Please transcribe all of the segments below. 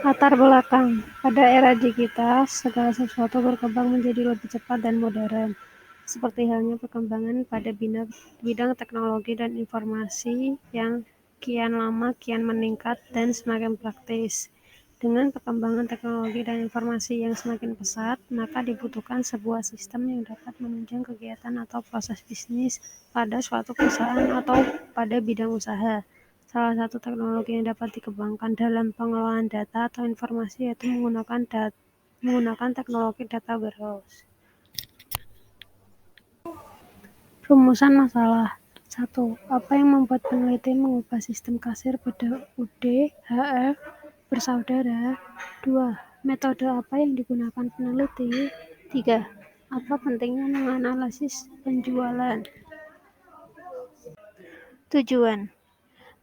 Latar belakang: pada era digital, segala sesuatu berkembang menjadi lebih cepat dan modern, seperti halnya perkembangan pada bidang teknologi dan informasi yang kian lama kian meningkat dan semakin praktis. Dengan perkembangan teknologi dan informasi yang semakin pesat, maka dibutuhkan sebuah sistem yang dapat menunjang kegiatan atau proses bisnis pada suatu perusahaan atau pada bidang usaha. Salah satu teknologi yang dapat dikembangkan dalam pengelolaan data atau informasi yaitu menggunakan teknologi data warehouse. Rumusan masalah. 1. Apa yang membuat peneliti mengubah sistem kasir pada UD/HR bersaudara? 2. Metode apa yang digunakan peneliti? 3. Apa pentingnya menganalisis penjualan? Tujuan: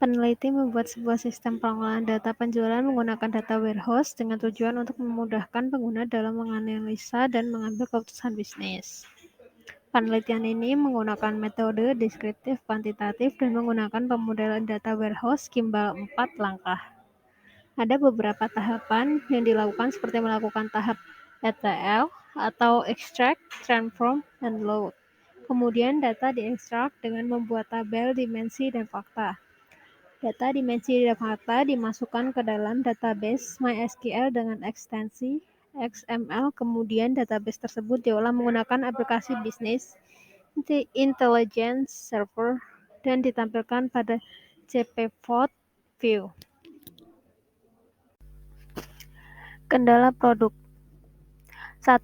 peneliti membuat sebuah sistem pengolahan data penjualan menggunakan data warehouse dengan tujuan untuk memudahkan pengguna dalam menganalisa dan mengambil keputusan bisnis. Penelitian ini menggunakan metode deskriptif kuantitatif dan menggunakan pemodelan data warehouse Kimball 4 langkah. Ada beberapa tahapan yang dilakukan seperti melakukan tahap ETL atau extract, transform, and load. Kemudian data diekstrak dengan membuat tabel dimensi dan fakta. Data dimensi dan fakta dimasukkan ke dalam database MySQL dengan ekstensi XML. Kemudian database tersebut diolah menggunakan aplikasi bisnis intelligence server dan ditampilkan pada CPVOT view. Kendala produk. 1.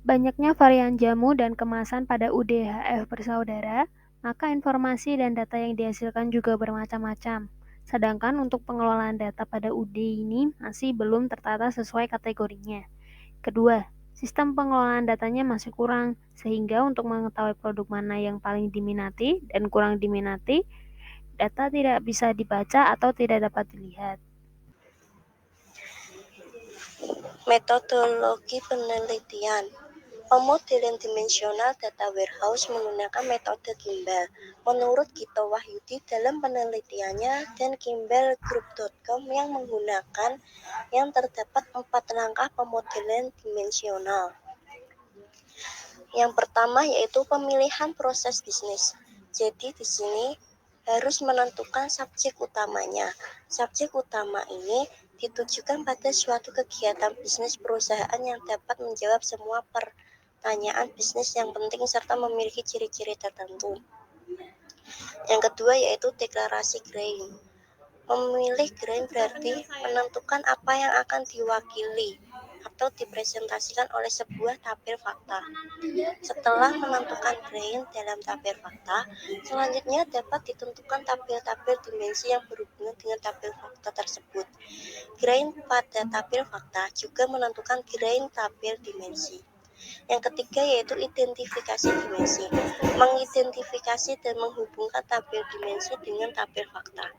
Banyaknya varian jamu dan kemasan pada UD/HR bersaudara, maka informasi dan data yang dihasilkan juga bermacam-macam. Sedangkan untuk pengelolaan data pada UD ini masih belum tertata sesuai kategorinya. Kedua, sistem pengelolaan datanya masih kurang, sehingga untuk mengetahui produk mana yang paling diminati dan kurang diminati, data tidak bisa dibaca atau tidak dapat dilihat. Metodologi penelitian. Pemodelan dimensional data warehouse menggunakan metode Kimball. Menurut Gito Wahyudi dalam penelitiannya dan kimballgroup.com yang terdapat 4 langkah pemodelan dimensional. Yang pertama yaitu pemilihan proses bisnis. Jadi di sini harus menentukan subjek utamanya. Subjek utama ini ditujukan pada suatu kegiatan bisnis perusahaan yang dapat menjawab semua pertanyaan bisnis yang penting serta memiliki ciri-ciri tertentu. Yang kedua yaitu deklarasi grain. Memilih grain berarti menentukan apa yang akan diwakili atau dipresentasikan oleh sebuah tabel fakta. Setelah menentukan grain dalam tabel fakta, selanjutnya dapat ditentukan tabel-tabel dimensi yang berhubungan dengan tabel fakta tersebut. Grain pada tabel fakta juga menentukan grain tabel dimensi. Yang ketiga yaitu identifikasi dimensi. Mengidentifikasi dan menghubungkan tabel dimensi dengan tabel fakta.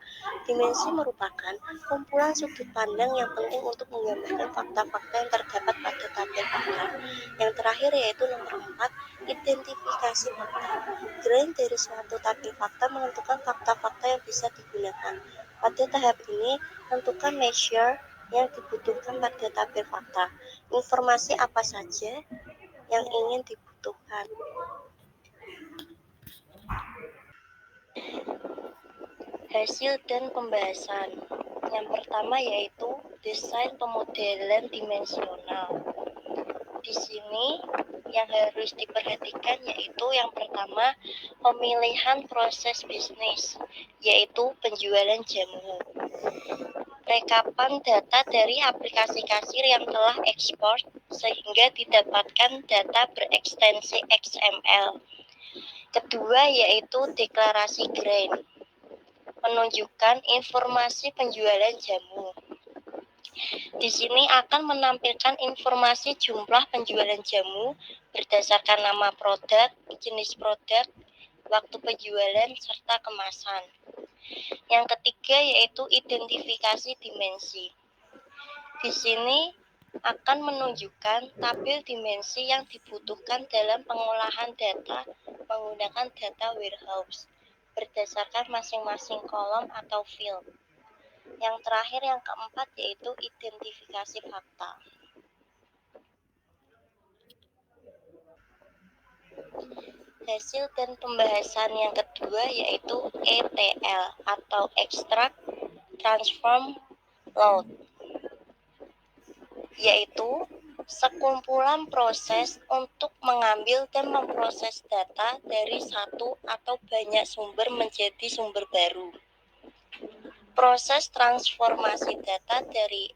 Dimensi merupakan kumpulan sudut pandang yang penting untuk menggambarkan fakta-fakta yang terdapat pada tabel fakta. Yang terakhir yaitu nomor 4, identifikasi fakta. Grain dari suatu tabel fakta menentukan fakta-fakta yang bisa digunakan. Pada tahap ini, tentukan measure yang dibutuhkan pada tabel fakta. Informasi apa saja yang ingin dibutuhkan. Hasil dan pembahasan. Yang pertama yaitu desain pemodelan dimensional. Di sini yang harus diperhatikan yaitu yang pertama pemilihan proses bisnis, yaitu penjualan jamu. Rekapan data dari aplikasi kasir yang telah ekspor sehingga didapatkan data berekstensi XML. Kedua yaitu deklarasi grain, menunjukkan informasi penjualan jamu. Di sini akan menampilkan informasi jumlah penjualan jamu berdasarkan nama produk, jenis produk, waktu penjualan, serta kemasan. Yang ketiga yaitu identifikasi dimensi. Di sini akan menunjukkan tabel dimensi yang dibutuhkan dalam pengolahan data menggunakan data warehouse berdasarkan masing-masing kolom atau field. Yang terakhir, yang keempat, yaitu identifikasi fakta. Hasil dan pembahasan yang kedua yaitu ETL atau Extract, Transform, Load, yaitu sekumpulan proses untuk mengambil dan memproses data dari satu atau banyak sumber menjadi sumber baru. Proses transformasi data dari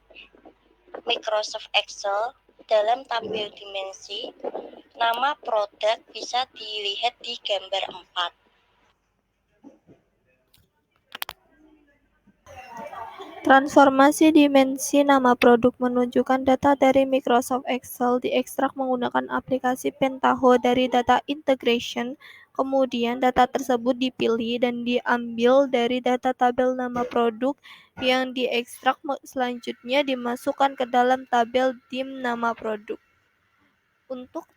Microsoft Excel dalam tabel dimensi nama produk bisa dilihat di gambar 4. Transformasi dimensi nama produk menunjukkan data dari Microsoft Excel diekstrak menggunakan aplikasi Pentaho dari data integration. Kemudian data tersebut dipilih dan diambil dari data tabel nama produk yang diekstrak selanjutnya dimasukkan ke dalam tabel dim nama produk. Untuk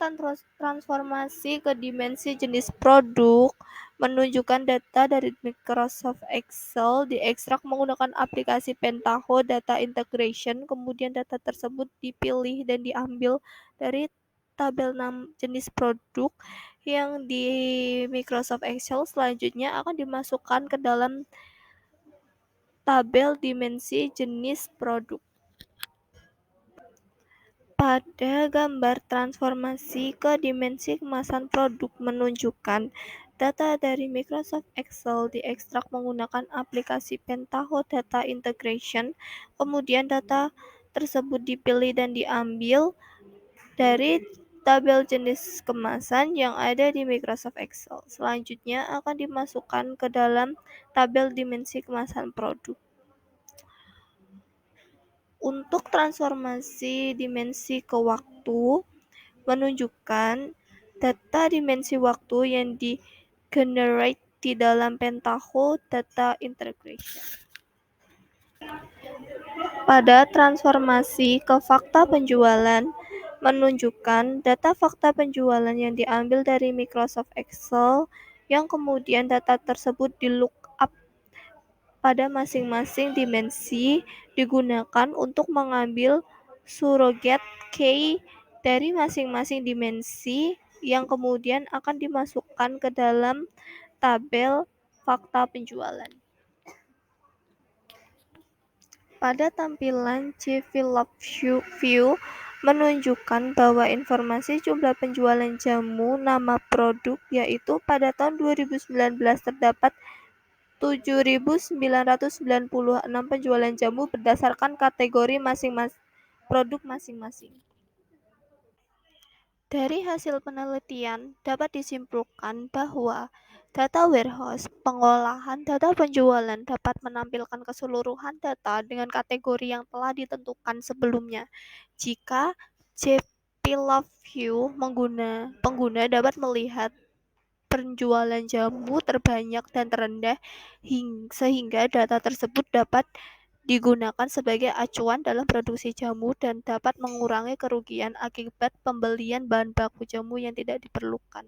transformasi ke dimensi jenis produk, menunjukkan data dari Microsoft Excel diekstrak menggunakan aplikasi Pentaho Data Integration, kemudian data tersebut dipilih dan diambil dari tabel jenis produk yang di Microsoft Excel selanjutnya akan dimasukkan ke dalam tabel dimensi jenis produk. Pada gambar transformasi ke dimensi kemasan produk menunjukkan data dari Microsoft Excel diekstrak menggunakan aplikasi Pentaho Data Integration, kemudian data tersebut dipilih dan diambil dari tabel jenis kemasan yang ada di Microsoft Excel. Selanjutnya akan dimasukkan ke dalam tabel dimensi kemasan produk. Untuk transformasi dimensi ke waktu, menunjukkan data dimensi waktu yang di-generate di dalam Pentaho Data Integration. Pada transformasi ke fakta penjualan, menunjukkan data fakta penjualan yang diambil dari Microsoft Excel yang kemudian data tersebut di-lookup pada masing-masing dimensi digunakan untuk mengambil surrogate key dari masing-masing dimensi yang kemudian akan dimasukkan ke dalam tabel fakta penjualan. Pada tampilan Develop View menunjukkan bahwa informasi jumlah penjualan jamu nama produk yaitu pada tahun 2019 terdapat 7.996 penjualan jamu berdasarkan kategori produk masing-masing. Dari hasil penelitian dapat disimpulkan bahwa data warehouse pengolahan data penjualan dapat menampilkan keseluruhan data dengan kategori yang telah ditentukan sebelumnya. Jika JPLoveView pengguna dapat melihat penjualan jamu terbanyak dan terendah sehingga data tersebut dapat digunakan sebagai acuan dalam produksi jamu dan dapat mengurangi kerugian akibat pembelian bahan baku jamu yang tidak diperlukan.